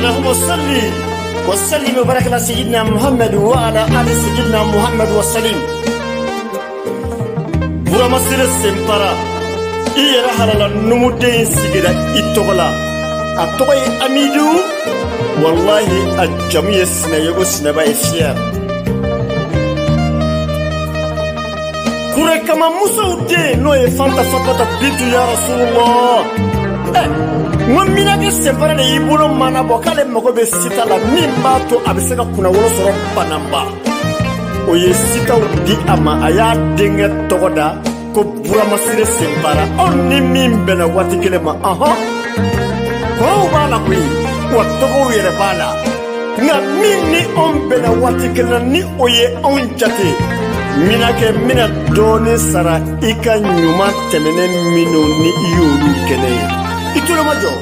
اللهم صل وسلم وبارك على سيدنا محمد وعلى آل سيدنا محمد وسلم. برا مسير السمبرا إيرا هلا نمودين سيجدا إتوغلا أتوغي أميدو والله الجميع سنة يغسنا بايفير كوري كما موسى نو يفانتا فاتتا بيتو يا رسول الله. Mwamina ke sempara de ibulo mana bokale magobe sita la mimbato abiseka kuna wolo soro panamba oye sita di ama aya denga togoda ko bura masire sempara onni mimbe na watikele ma ko bala kwi watogo yere bala na minni ombe na watikele ni oye onjate mina ke mina doni sara ika nyuma temene mino ni iyolu kele itule majo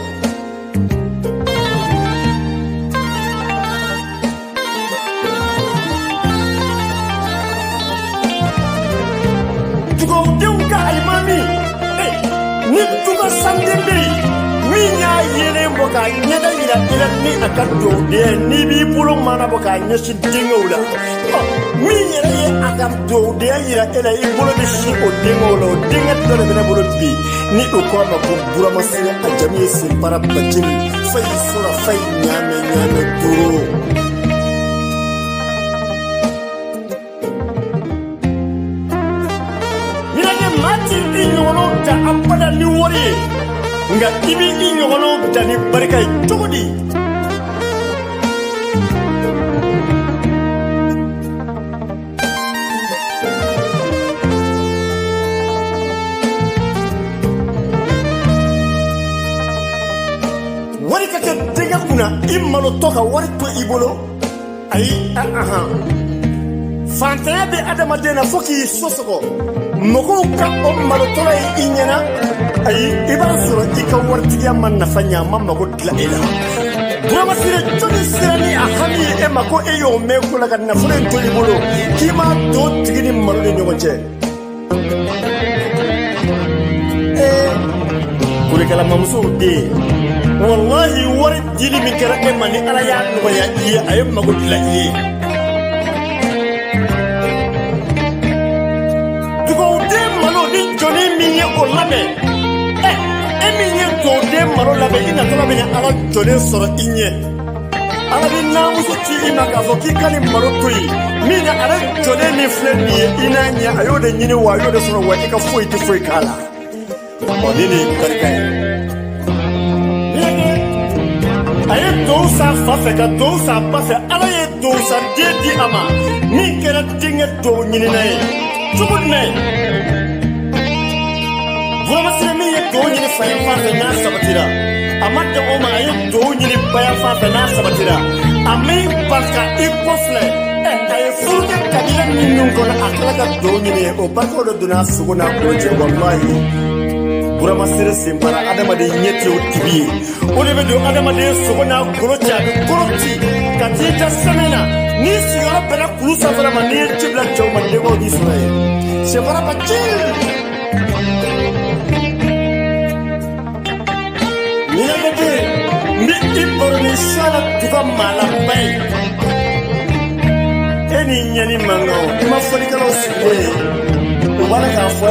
tuko deuka alimami ni tuko sandembe minya yele mboka nyada ila ni akado de ni bi pulo mana boka nyeshi dingola minya ye akado de ila ibolo bi shi o dingola dinga dole bena bolo bi ni ukoma ko bura masire ajami simpara bajini fay sura fay nyame duro minage mati inyono ta ampada ni wori nga ibi inyono ta ni barika jodi imalo toka wari to ibolo ay fantaya be adama dena foki sosoko moko ka o malo tola inyana ay ibara sura ika wartiya man nafanya mamma ko tla ila burama sire joni sirani ahami e mako e yo me kula kan na fure to ibolo kima to tigini malo le nyoje kule kala mamso de wallahi wari jili min kera mani ala ya no ya iya ayam magul la iya dugo de malo ni joni mi ye o labe mi ye to de malo labe ina to labe ala joni soro inye ala bi namu so ti ina ka fo ki kali malo toyi mi na ala joni ni flen ni ina nya ayo de nyini wa ayo de soro wa ka foi ti foi kala odini karkai aye dosa fafe ka dosa pafe ala ye dosa dedi ama min kera dinga do nyini nay tubunne voma sire mi ye do nyini faye fafe na sabatira amadde o ma aye do nyini baya fafe na sabatira ame baka ikofle aye furke kabila min ko na akala ka do nyini o bako do duna suguna ko je wallahi burama sire sempara adama de nyeti o tibi o lebe do adama de sogona gorocha goroti katita semena ni sigara bela kulusa fara mani tibla choma de go di suraye sempara pachil ni lebe mi iborni sala tuka malambay eni nyani mango ma fori kala sibe wala ka fo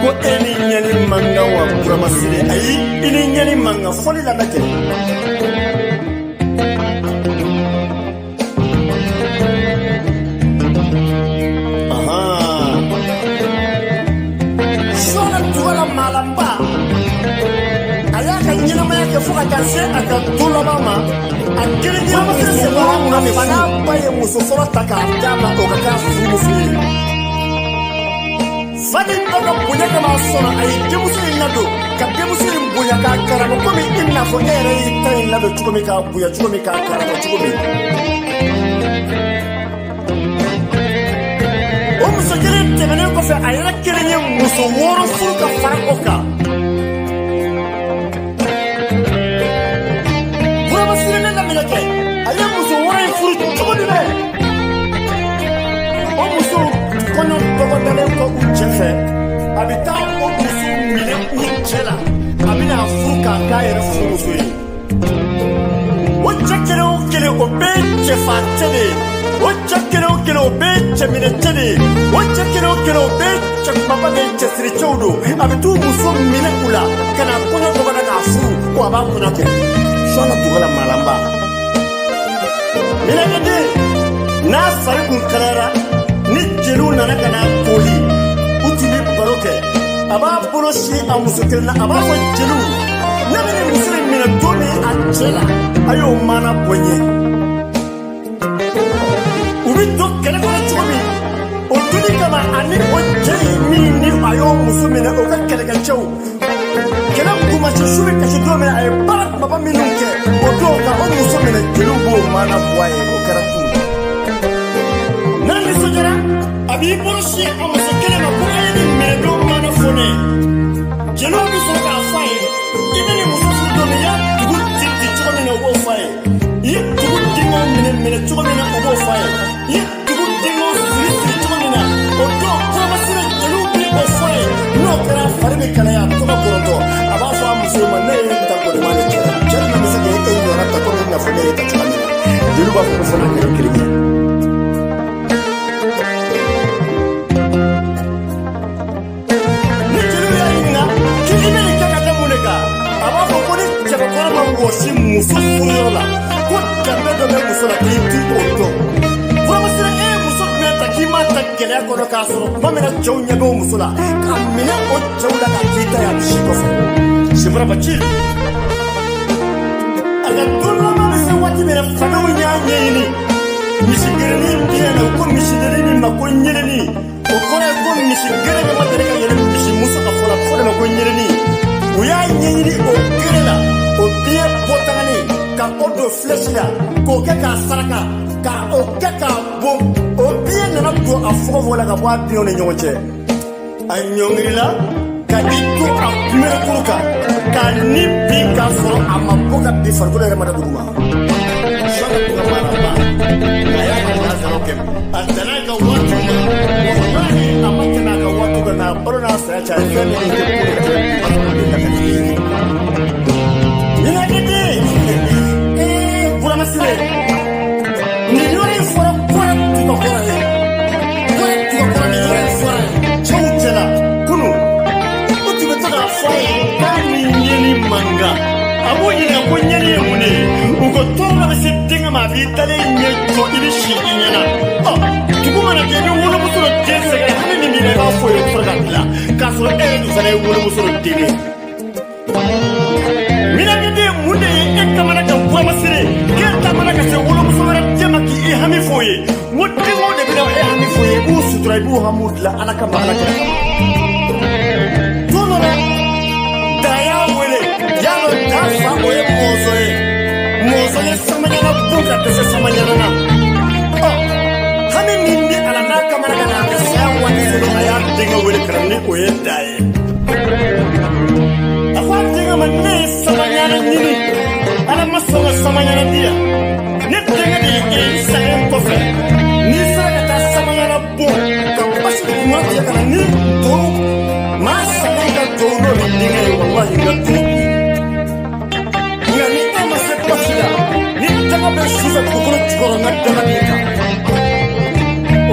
ko eni nyani manga wa promasire ayi ini nyani manga foli la dake sona tuwala malamba aya ka nyina ma yake fuka kanse aka tulo mama akiri nyina ma se wala na fana baye musofora taka dama o ka ka fumu fadi toka bunya kama sona ay demuso inado ka demuso bunya ka karamo komi inna fo ere tay lado chukomi ka buya chukomi ka karamo chukomi o muso kere temene ko fe ayra kere nye muso woro furu ka fara oka bura masire na milake ayra muso woro furu chukomi be o muso kono togo dale ko uchefe abita o musu mine uchela abina fuka kaire fumu suyi o ba de cɛsiri cɛw don a bɛ t'u muso minɛ u la ka na kɔɲɔ dɔgɔda k'a furu ko a b'a kɔɲɔ kɛ sɔɔna dugala maalanba minɛkɛden n'a fari kun kalayara ni jeliw nana ka na koli u tun bɛ baro kɛ a b'a bolo si a muso kelen na a b'a fɔ jeliw ne bɛ nin muso in minɛ don min a cɛ la a y'o mana bɔ n ye u bɛ to kɛlɛ kɔnɔ cogo min o doni kama ani o cɛ min ni a y'o muso minɛ o ka kɛlɛkɛcɛw kɛlɛ kumasi su bɛ kasi don min a ye baara kumaba minnu kɛ o don ka o muso minɛ jeliw b'o mana bɔ a ye o kɛra tun n'a nisɔndiyara a b'i bolo si a muso kelen ma ko a ye nin minɛ don mana fɔ ne jeliw bɛ sɔrɔ k'a fɔ a ye i bɛ nin muso furu don min i y'a dugu di cogo min na o b'o fɔ a ye i ye dugu denw minɛ cogo min na o b'o fɔ a ye i ye dugu denw siri cogo min na o don kɔrɔmasira jeliw bɛ o fɔ a ye n'o kɛra fari bɛ kalaya a tɔgɔ kɔrɔtɔ a b'a fɔ a muso ma ne ye ta kɔrɔma de cɛ cɛ na bɛ se k'e ɲɔgɔnna ta komi i n'a fɔ ne ye ta cogo min na jeliw b'a fɔ ko fana kɛra kelen ye ni jeliw y'a ɲininka k'i bɛ nin kɛ ka da mun de kan a b'a fɔ ko ni cɛbakɔrɔ ma wɔsi muso furuyɔrɔ la ko danbe dɔ bɛ muso la k'i ti o dɔn furamasira e ye muso jumɛn ta k'i m'a ta gɛlɛya kɔnɔ k'a sɔrɔ tuma min na cɛw ɲɛ bɛ o muso la k'a minɛ o cɛw la k'a k'i ta ye a bɛ si kɔfɛ sefara ci a ka don laban bɛ se waati min na fadaw y'a ɲɛɲini misi gɛrɛnin bɛ yen nɔ ko misi dennin ma ko ɲɛnɛni o kɔrɔ ye ko misi gɛrɛ bɛ ma deli ka yɛlɛ misi muso ka fɔ la fɔ de ma ko ɲɛnɛni u y'a ɲɛɲini o gɛrɛ la o biɲɛ bɔtagani ka o don filɛsi la k'o kɛ k'a saraka ka o kɛ k'a bon o biɲɛ nana don a fɔgɔfɔgɔ la ka bɔ a biɲɛw ni ɲɔgɔn cɛ a ɲɔngirila ka i to a kunbɛnkuru kan k'a ni bin k'a sɔrɔ a ma bɔ ka bin farikolo yɛrɛ ma da dugu ma sɔɔni tun ka maraba a y'a ka lazaraw kɛ a danna ka waati ma walahi a ma tɛmɛ a ka waati kan na a balo n'a saya caya fɛn min tɛ ko de kɛ ɲɛnakɛden buramasire nin yɔrɔ in fɔra kɔrɛ tugakɔrɔ ye kɔrɛ tugakɔrɔ ni yɔrɔ in fɔra ye cɛw cɛla kunun o tun bɛ to k'a fɔ a ye k'a ni ɲɛli man kan a b'o ɲininka ko ɲɛli ye mun de ye u ko tɔɔrɔ dɔ bɛ se denkɛ ma a b'i dalen ɲɛ jɔ i bɛ si i ɲɛna dugu mana kɛ i bɛ wolomuso dɔ den sɛgɛrɛ hali ni min i b'a fɔ o ye fɔlɔ ka bila k'a sɔrɔ e yɛrɛ dun fana ye wolomuso dɔ den ye minɛkɛden mun de ye e kamana kan buramasire k'e taamana ka se wolomuso wɛrɛ den ma k'i hami fɔ o ye n ko den o de bɛ na e hami fɔ o ye i b'u sutura i b'u hamiw dilan ala kama ala kɛra don dɔ la da y'a wele y'a dɔn da fa o ye mɔnzɔn ye samaɲana bon ka dɛsɛ samaɲana na hami min bɛ ala n'a kamana kan a bɛ saya waati se a y'a denkɛ wele ka na ni o ye da ye a ko a denkɛ ma ne ye samaɲana ɲini ala ma sɔn ka samaɲana di yan ne denkɛ de ye sɛgɛn kɔfɛ n'i sera ka taa samaɲana bon ka basi kuma tigɛ ka na ni to maa sɛgɛn ka to n'o bɛ denkɛ ye walahi n ka to nka ni e ma se basi la ni daga bɛ sufɛ dugukolo jukɔrɔ n ka daga b'i kan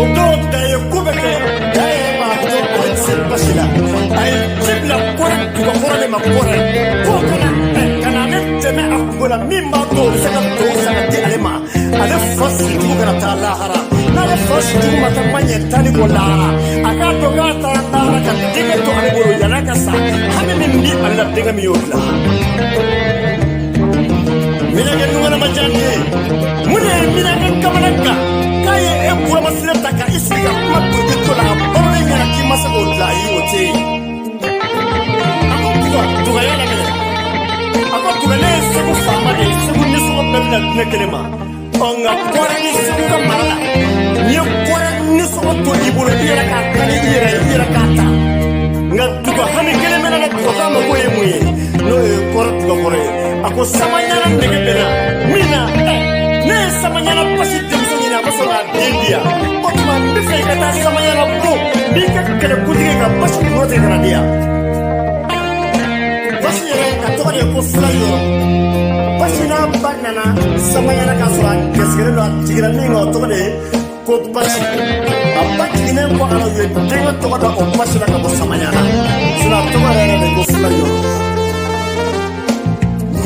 o don da ye ko bɛ kɛ da yɛrɛ b'a dɔn o tɛ se basi la a ye ci bila kɔrɛ dugakɔrɔ de ma kɔrɛ k'o ka na ale tɛmɛ a kungo la min b'a to o bɛ se ka to fana di ale ma ale fa sijugu kana taa lahara n'ale fa sijugu ma taa ma ɲɛ tan ni kɔ lahara a k'a dɔn k'a taara lahara ka denkɛ to ale bolo yan'a ka sa hami min di ale la denkɛ min y'o dilan minɛnkɛ nugana ma diya ne ye mun de ye minɛnkɛ kamana kan k'a ye e buramasire ta ka i sigi ka kuma dugu to la a barolen ɲɛna k'i ma se k'o dilan ayi o tɛ yen a ko dugaya lamɛnɛ a ko duga ne ye segu faama de ye segu nisɔngɔ bɛɛ bɛna di ne kelen ma nka kɔrɛ ni segu ka mara la n'i ye kɔrɛ nisɔngɔ to i bolo i yɛrɛ k'a ta ni i yɛrɛ k'a ta nka duga hami kelen bɛna na duga k'a ma ko ye mun ye n'o ye kɔrɛ dugakɔrɔ ye a ko samaɲana nege bɛ na min na ne ye samaɲana basi denmuso ɲini a ma sɔn k'a den di yan o tuma n bɛ fɛ i ka taa samaɲana bon n'i ka kɛlɛkuntigi ka basi kuro tigɛ ka na di yan basi yɛrɛ a tɔgɔ de ye ko fila yɔrɔ basi n'a ba nana samaɲana k'a sɔrɔ a gɛsigɛlen don a jigira min kan o tɔgɔ de ye ko basi a ba jiginnen ko ala ye denkɛ tɔgɔ da o basi la ka bɔ Samaɲana sinon a tɔgɔ yɛrɛ de ko Filayɔrɔ.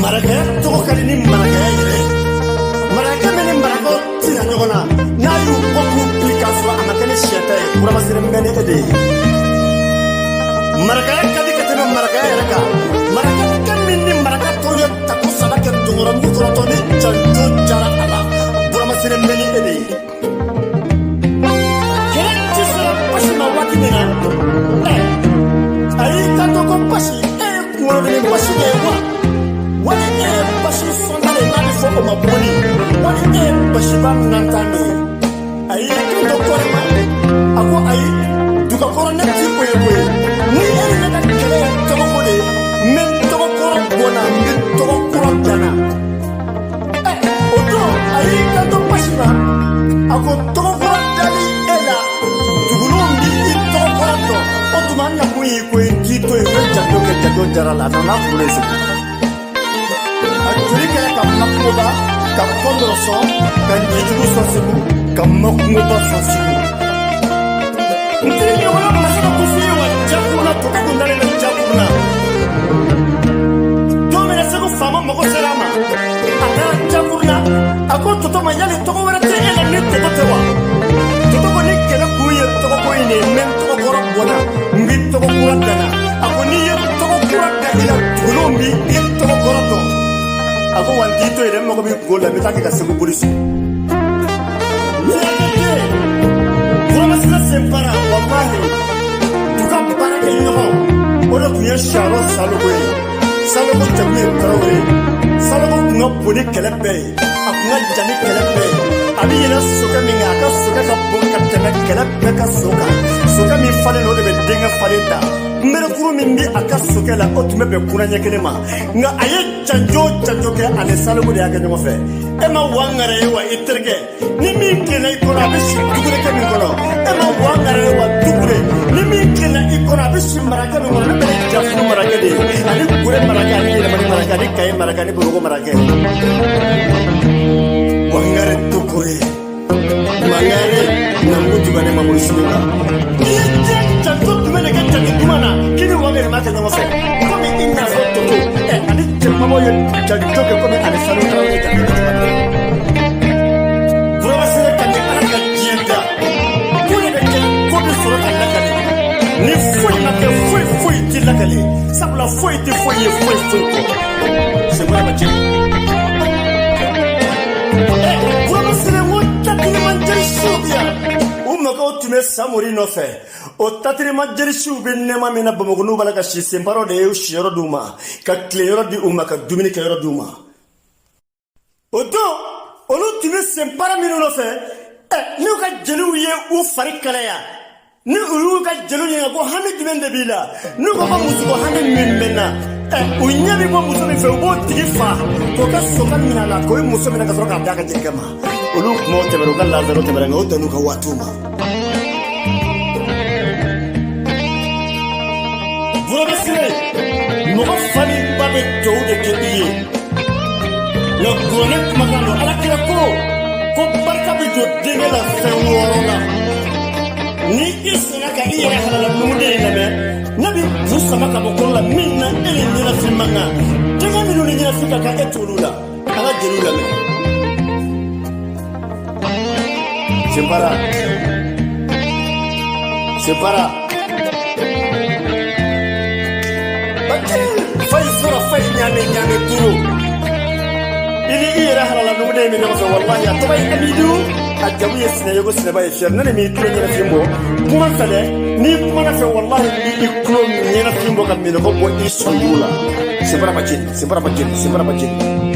Marakaya tɔgɔ ka di ni marakaya yɛrɛ marakɛ min ni marakaw tina ɲɔgɔn na n'a y'u bɔ k'u bili k'a sɔrɔ a ma kɛ ni siyɛta ye Buramasire bɛ ni e de ye. Marakaya ka di ka tɛmɛ marakaya yɛrɛ kan marakɛ min ni maraka tɔw ye tako saba kɛ donkɔrɔmugu kɔrɔtɔ ni janjo jara a la Buramasire bɛ ni e de ye. Kɛlɛ ti sera basi ma waati min na a y'i kanto ko basi e ye kunkolo ni basi de ye wa wali e ye basi sɔnta de n'a bɛ fɔ o ma bɔnni wali e ye basiba nantan de ye a y'i kanto kɔrɔ ma a ko ayi dugakɔrɔ ne ti o ye koyi ni e ni ne ka kɛlɛ ye tɔgɔko de ye n bɛ tɔgɔ kɔrɔ bɔnna n bɛ tɔgɔ kɔrɔ danna o don a y'i kanto basi ma a ko tɔgɔ kɔrɔ dali e la dugulenw b'i tɔgɔ kɔrɔ dɔn o tuma an na kun y'i ko ye k'i to yen o ye janto kɛ janto jara la a nana kunkolo ye sigi a joli kɛra ka makungoba ka kɔndɔrɔ sɔn ka ɲɛjugu sɔn segu ka makungoba sɔn segu n tɛ ɲɔgɔnna masa ka kufi ye wa jakuruna toto kun dalen bɛ jakuruna don min na segu faama mago sera a ma a taara jakuruna a ko toto ma yali tɔgɔ wɛrɛ tɛ e la ni toto tɛ wa toto ko ni kɛlɛ kun ye tɔgɔko in de ye n bɛ n tɔgɔ kɔrɔ bɔnna n bɛ tɔgɔ kura danna a ko n'i ye tɔgɔ kura da i la dugulenw b'i tɔgɔ kɔrɔ dɔn a ko wa n t'i to yen dɛ n mago b'i kungo la n bɛ taa kɛ ka segu boli sigi Buramasire Senfara wallahi duga baara kɛ ɲɔgɔn o de tun ye Saro Salogo ye Salogo jamu ye Tarawele Salogo tun ka bon ni kɛlɛ bɛɛ ye a tun ka jan ni kɛlɛ bɛɛ ye a bɛ yɛlɛ sokɛ min kan a ka sokɛ ka bon ka tɛmɛ kɛlɛ bɛɛ ka so kan sokɛ min falen o de bɛ denkɛ falen ta nbɛrɛkuru min bɛ a ka sokɛ la o tun bɛ bɛn kuranɲɛ kelen ma nka a ye janjo janjo kɛ ani Salogo de y'a kɛ ɲɔgɔn fɛ e ma wangara ye wa i terikɛ ni min tilenna i kɔnɔ a bɛ si dugure kɛ min kɔnɔ e ma wangara ye wa dugure ni min tilenna i kɔnɔ a bɛ si marakɛ min kɔnɔ ne bɛ jafuru marakɛ de ye ani gure marakɛ ani yɛlɛmani marakɛ ani kaye marakɛ ani borogo marakɛ wangare tokore wangare nangu jumɛn ma mulu sinika ni ye janjo jumɛn de kɛ janjo jumɛn na k'i ni wangare ma kɛ ɲɔgɔn fɛ komi i n'a fɔ toto ani cɛmɔgɔw ye janjo kɛ komi ani Salogo Tarawele ye janjo kɛ Buramasire ka ni ala ka diɲɛ da ko de bɛ kɛ ko bɛ sɔrɔ ka lakale ni foyi ma kɛ foyi ti lakale sabula foyi ti foyi ye foyi kɔ sɛbɛn ma jɛ Buramasire ko tatirimanjɛrisiw bi yan u mɔgɔw tun bɛ Samori nɔfɛ o tatirimanjɛrisiw bɛ nɛma min na Bamakɔ n'u b'a la ka si senbaraw de ye siyɔrɔ d'u ma ka tileyɔrɔ di u ma ka dumuni kɛyɔrɔ d'u ma o don olu tun bɛ senbara minnu nɔfɛ n'u ka jeliw ye u fari kalaya ni u y'u ka jeliw ɲininka ko hami jumɛn de b'i la n'u ko ko muso ko hami min bɛ n na u ɲɛ bɛ bɔ muso min fɛ u b'o tigi fa k'o kɛ soka minɛ a la k'o ye muso minɛ ka sɔrɔ k'a d'a ka jelikɛ ma olu kumaw tɛmɛra u ka lazaro tɛmɛra nka o tɛ n'u ka waatiw ma Buramasire mɔgɔ falenba bɛ dugawu de kɛ i ye nka kuranɛ kumakan don Alakira ko barika bɛ don denkɛ la fɛn wɔɔrɔ la ni i sera ka i yɛrɛ halala numuden in lamɛn ne bɛ bu sama ka bɔ kɔrɔ la min na e ni ɲɛnafin man kan denkɛ minnu ni ɲɛnafin ka kan e t'olu la an ka jeliw lamɛn Senfara fayi sɔrɔ fayi ɲaame duuru i ni i yɛrɛ halala numuden min ɲɔgɔn fɛ wallahi a tɔgɔ ye Amidu a jamu ye Sinɛ ye ko Sinɛba ye fiyɛri ne de m'i tulo ɲɛnafin bɔ kuma fɛ dɛ n'i kumana fɛ wallahi i tulo ɲɛnafin bɔ ka minɛkɔ bɔ i sɔnjugu la Senfara ma jeni